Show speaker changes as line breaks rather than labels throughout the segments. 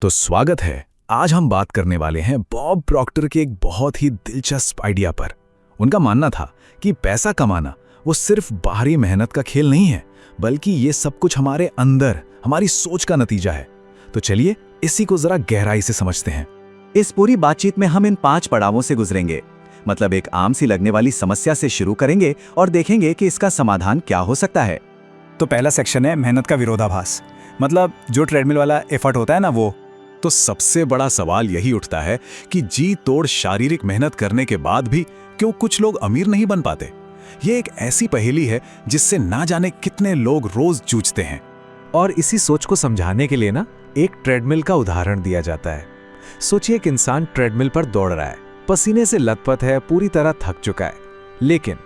तो स्वागत है। आज हम बात करने वाले हैं बॉब प्रॉक्टर के एक बहुत ही दिलचस्प आइडिया पर। उनका मानना था कि पैसा कमाना वो सिर्फ बाहरी मेहनत का खेल नहीं है, बल्कि ये सब कुछ हमारे अंदर, हमारी सोच का नतीजा है। तो चलिए इसी को जरा गहराई से समझते हैं।
इस पूरी बातचीत में हम इन 5 पड़ावों से गुजरेंगे। मतलब एक आम सी लगने वाली समस्या से शुरू करेंगे और देखेंगे कि इसका समाधान क्या हो सकता है।
तो पहला सेक्शन है मेहनत का विरोधाभास। मतलब जो ट्रेडमिल वाला एफर्ट होता है ना, वो
तो सबसे बड़ा सवाल यही उठता है कि जी तोड़ शारीरिक मेहनत करने के बाद भी क्यों कुछ लोग अमीर नहीं बन पाते। ये एक ऐसी पहेली है जिससे ना जाने कितने लोग रोज जूझते हैं।
और इसी सोच को समझाने के लिए ना एक ट्रेडमिल का उदाहरण दिया जाता है। सोचिए एक इंसान ट्रेडमिल पर दौड़ रहा है, पसीने से लथपथ है, पूरी तरह थक चुका है, लेकिन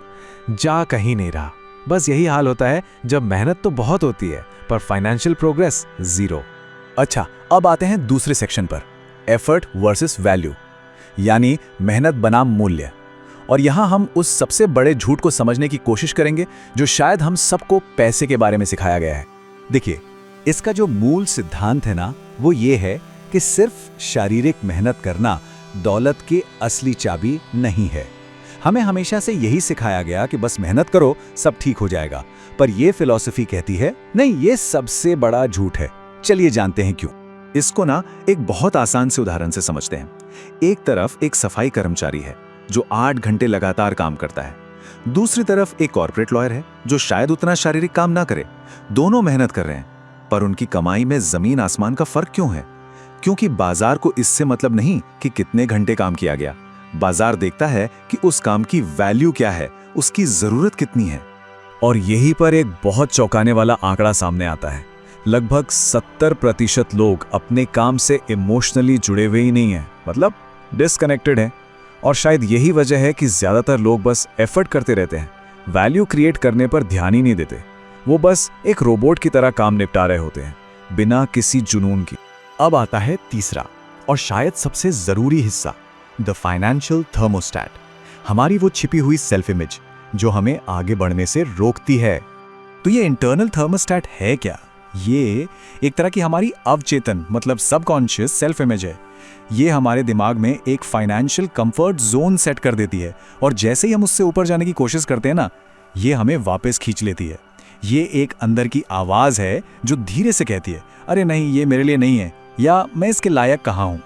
जा कहीं नहीं रहा। बस यही हाल होता है जब मेहनत तो बहुत होती है पर फाइनेंशियल प्रोग्रेस जीरो।
अच्छा, अब आते हैं दूसरे सेक्शन पर, एफर्ट वर्सेस वैल्यू, यानी मेहनत बनाम मूल्य। और यहां हम उस सबसे बड़े झूठ को समझने की कोशिश करेंगे जो शायद हम सबको पैसे के बारे में सिखाया गया है।
देखिए, इसका जो मूल सिद्धांत है ना, वो ये है कि सिर्फ शारीरिक मेहनत करना दौलत की असली चाबी नहीं है। हमें हमेशा से यही सिखाया गया कि बस मेहनत करो, सब ठीक हो जाएगा। पर यह फिलॉसफी कहती है नहीं, ये सबसे बड़ा झूठ है। चलिए जानते हैं क्यों। इसको ना एक बहुत आसान से उदाहरण से समझते हैं। एक तरफ एक सफाई कर्मचारी है जो 8 घंटे लगातार काम करता है। दूसरी तरफ एक कॉर्पोरेट लॉयर है जो शायद उतना शारीरिक काम ना करे। दोनों मेहनत कर रहे हैं, पर उनकी कमाई में जमीन आसमान का फर्क क्यों है? क्योंकि बाजार को इससे मतलब नहीं कि कितने घंटे काम किया गया। बाजार देखता है कि उस काम की वैल्यू क्या है, उसकी जरूरत कितनी है।
और यहीं पर एक बहुत चौंकाने वाला आंकड़ा सामने आता है। लगभग 70% लोग अपने काम से इमोशनली जुड़े हुए ही नहीं हैं, मतलब डिस्कनेक्टेड हैं। और शायद यही वजह है कि ज्यादातर लोग बस एफर्ट करते रहते हैं, वैल्यू क्रिएट करने पर ध्यान ही नहीं देते। वो बस एक रोबोट की तरह काम निपटा रहे होते हैं, बिना किसी जुनून की।
अब आता है तीसरा और शायद सबसे जरूरी हिस्सा, द फाइनेंशियल थर्मोस्टैट। हमारी वो छिपी हुई सेल्फ इमेज जो हमें आगे बढ़ने से रोकती है। तो ये इंटरनल थर्मोस्टैट है क्या? ये एक तरह की हमारी अवचेतन, मतलब सबकॉन्शियस सेल्फ इमेज है। ये हमारे दिमाग में एक फाइनेंशियल कंफर्ट जोन सेट कर देती है, और जैसे ही हम उससे ऊपर जाने की कोशिश करते हैं ना, ये हमें वापस खींच लेती है। ये एक अंदर की आवाज है जो धीरे से कहती है, अरे नहीं, ये मेरे लिए नहीं है, या मैं इसके लायक कहाँ हूं।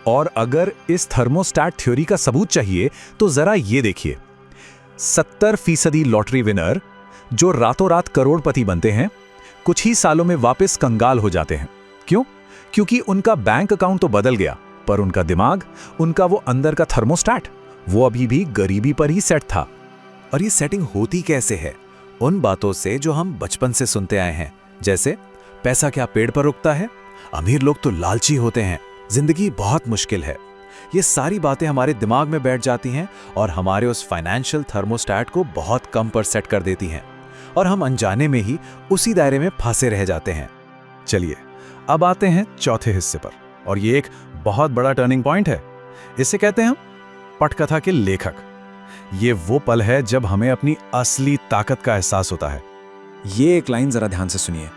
और अगर इस थर्मोस्टैट थ्योरी का सबूत चाहिए तो जरा ये देखिए। 70% लॉटरी विनर जो रातों रात करोड़पति बनते हैं, कुछ ही सालों में वापस कंगाल हो जाते हैं। क्यों? क्योंकि उनका बैंक अकाउंट तो बदल गया, पर उनका दिमाग, उनका वो अंदर का थर्मोस्टैट, वो अभी भी गरीबी पर ही सेट था।
और ये सेटिंग होती कैसे है? उन बातों से जो हम बचपन से सुनते आए हैं, जैसे पैसा क्या पेड़ पर उगता है, अमीर लोग तो लालची होते हैं, जिंदगी बहुत मुश्किल है। ये सारी बातें हमारे दिमाग में बैठ जाती हैं और हमारे उस फाइनेंशियल थर्मोस्टैट को बहुत कम पर सेट कर देती हैं, और हम अनजाने में ही उसी दायरे में फंसे रह जाते हैं।
चलिए अब आते हैं चौथे हिस्से पर, और ये एक बहुत बड़ा टर्निंग पॉइंट है। इसे कहते हैं हम पटकथा के लेखक। ये वो पल है जब हमें अपनी असली ताकत का एहसास होता है।
ये एक लाइन जरा ध्यान से सुनिए।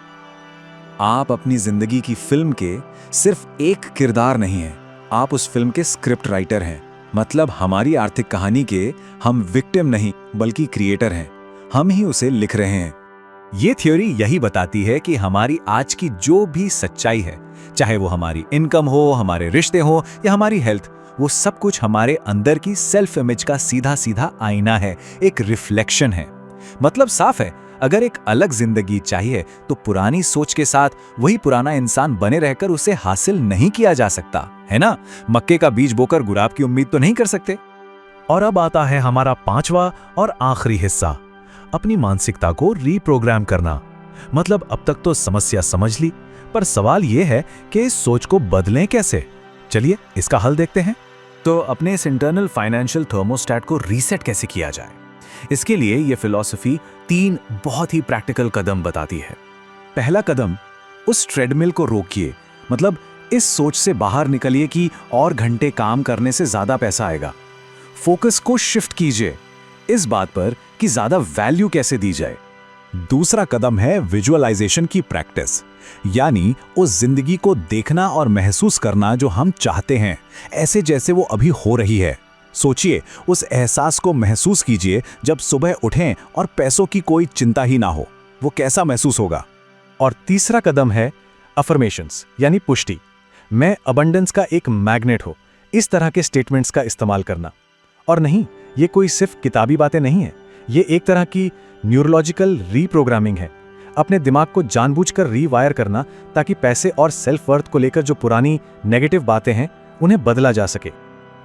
आप अपनी जिंदगी की फिल्म के सिर्फ एक किरदार नहीं हैं, आप उस फिल्म के स्क्रिप्ट राइटर हैं। मतलब हमारी आर्थिक कहानी के हम विक्टिम नहीं, बल्कि क्रिएटर हैं। हम ही उसे लिख रहे हैं।
ये थ्योरी यही बताती है कि हमारी आज की जो भी सच्चाई है, चाहे वो हमारी इनकम हो, हमारे रिश्ते हो या हमारी हेल्थ, वो सब कुछ हमारे अंदर की सेल्फ इमेज का सीधा सीधा आईना है, एक रिफ्लेक्शन है। मतलब साफ है, अगर एक अलग जिंदगी चाहिए तो पुरानी सोच के साथ वही पुराना इंसान बने रहकर उसे हासिल नहीं किया जा सकता, है ना? मक्के का बीज बोकर गुलाब की उम्मीद तो नहीं कर सकते।
और अब आता है हमारा 5वां और आखिरी हिस्सा, अपनी मानसिकता को रीप्रोग्राम करना। मतलब अब तक तो समस्या समझ ली, पर सवाल यह है कि इस सोच को बदलें कैसे। चलिए इसका हल देखते हैं।
तो अपने इस इंटरनल फाइनेंशियल थर्मोस्टैट को रीसेट कैसे किया जाए, इसके लिए यह फिलॉसफी 3 बहुत ही प्रैक्टिकल कदम बताती है। पहला कदम, उस ट्रेडमिल को रोकिए। मतलब इस सोच से बाहर निकलिए कि और घंटे काम करने से ज्यादा पैसा आएगा। फोकस को शिफ्ट कीजिए इस बात पर कि ज्यादा वैल्यू कैसे दी जाए।
दूसरा कदम है विजुअलाइजेशन की प्रैक्टिस, यानी उस जिंदगी को देखना और महसूस करना जो हम चाहते हैं, ऐसे जैसे वो अभी हो रही है। सोचिए, उस एहसास को महसूस कीजिए जब सुबह उठें और पैसों की कोई चिंता ही ना हो। वो कैसा महसूस होगा?
और तीसरा कदम है अफर्मेशंस यानी पुष्टि। मैं अबंडेंस का एक मैग्नेट हो, इस तरह के स्टेटमेंट्स का इस्तेमाल करना। और नहीं, ये कोई सिर्फ किताबी बातें नहीं है, ये एक तरह की न्यूरोलॉजिकल रीप्रोग्रामिंग है। अपने दिमाग को जानबूझकर रीवायर करना ताकि पैसे और सेल्फ वर्थ को लेकर जो पुरानी नेगेटिव बातें हैं उन्हें बदला जा सके।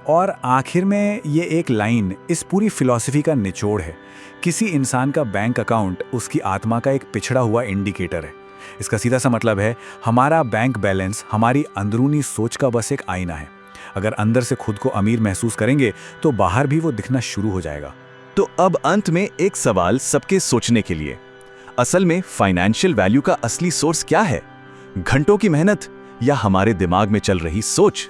और आखिर में ये एक लाइन इस पूरी फिलॉसफी का निचोड़ है। किसी इंसान का बैंक अकाउंट उसकी आत्मा का एक पिछड़ा हुआ इंडिकेटर है। इसका सीधा सा मतलब है, हमारा बैंक बैलेंस हमारी अंदरूनी सोच का बस एक आईना है। अगर अंदर से खुद को अमीर महसूस करेंगे तो बाहर भी वो दिखना शुरू हो जाएगा।
तो अब अंत में एक सवाल सबके सोचने के लिए, असल में फाइनेंशियल वैल्यू का असली सोर्स क्या है? घंटों की मेहनत या हमारे दिमाग में चल रही सोच?